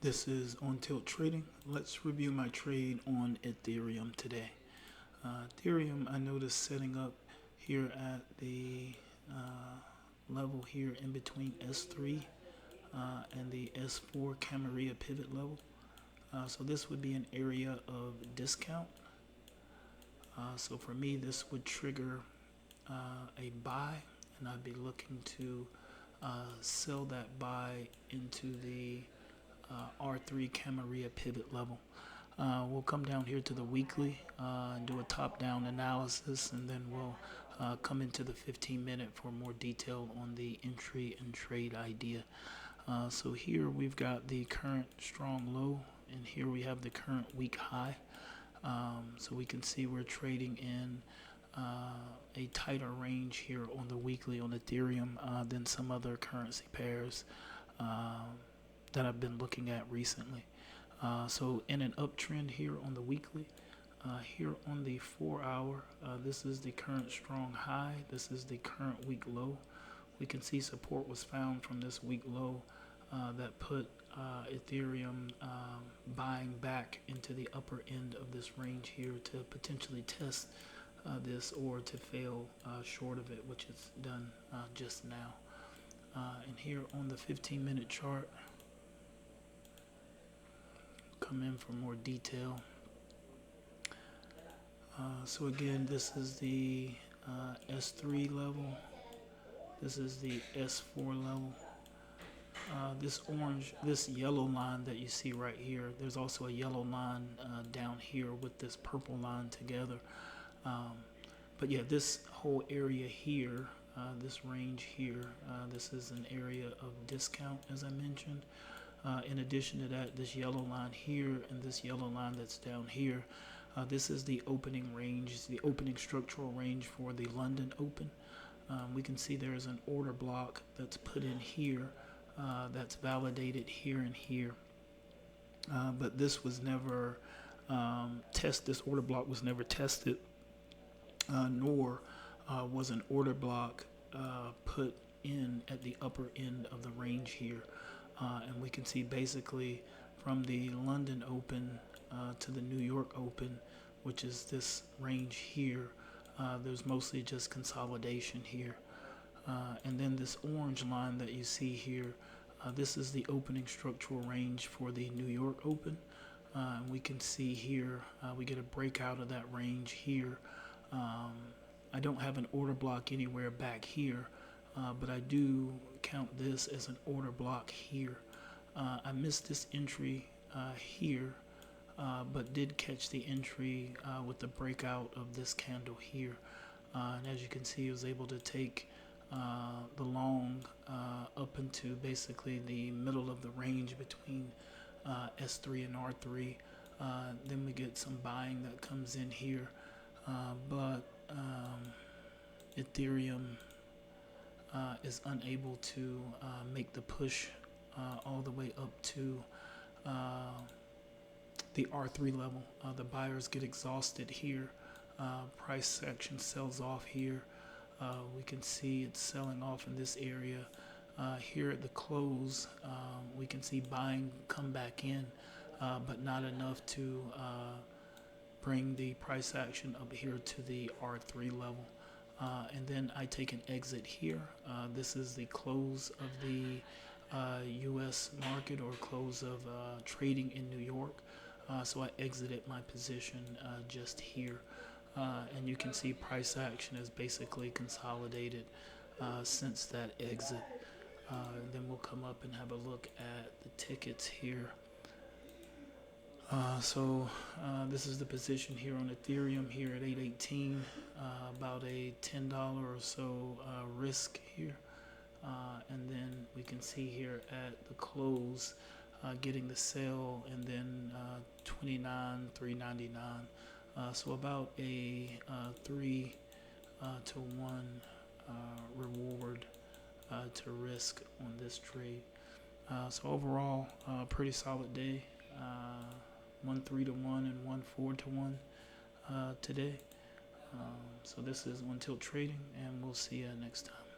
This is On Tilt Trading. Let's review my trade on Ethereum today. Ethereum, I noticed setting up here at the level here in between S3 and the S4 Camarilla pivot level. So this would be an area of discount. So for me, this would trigger a buy, and I'd be looking to sell that buy into the R3 Camarilla pivot level. We'll come down here to the weekly and do a top-down analysis, and then we'll come into the 15-minute for more detail on the entry and trade idea. So here we've got the current strong low, and here we have the current week high. So we can see we're trading in a tighter range here on the weekly on Ethereum than some other currency pairs that I've been looking at recently. So in an uptrend here on the weekly, here on the 4-hour, this is the current strong high, this is the current week low. We can see support was found from this week low that put Ethereum buying back into the upper end of this range here to potentially test this or to fail short of it, which it's done just now. And here on the 15-minute chart, come in for more detail. So again, this is the S3 level, this is the S4 level. This yellow line that you see right here, there's also a yellow line down here with this purple line together. But yeah, this whole area here, this range here, this is an area of discount, as I mentioned. In addition to that, this yellow line here and this yellow line that's down here, this is the opening range, the opening structural range for the London Open. We can see there's an order block that's put in here, that's validated here and here. But this was never this order block was never tested, nor was an order block put in at the upper end of the range here. And we can see basically from the London Open to the New York Open, which is this range here, there's mostly just consolidation here. And then this orange line that you see here, this is the opening structural range for the New York Open. And we can see here, we get a breakout of that range here. I don't have an order block anywhere back here, but I do count this as an order block here. I missed this entry here, but did catch the entry with the breakout of this candle here. And as you can see, I was able to take the long up into basically the middle of the range between S3 and R3. Then we get some buying that comes in here, but Ethereum is unable to make the push all the way up to the R3 level. The buyers get exhausted here. Price action sells off here. We can see it's selling off in this area. Here at the close, we can see buying come back in, but not enough to bring the price action up here to the R3 level. And then I take an exit here. This is the close of the US market, or close of trading in New York. So I exited my position just here. And you can see price action is basically consolidated since that exit. And then we'll come up and have a look at the tickets here. So this is the position here on Ethereum here at 818, about a $10 or so risk here. And then we can see here at the close getting the sell, and then 29,399. So about a 3 to 1 reward to risk on this trade. So overall, pretty solid day. 1 3 to 1 and 1 4 to 1 today. So this is On Tilt Trading, and we'll see you next time.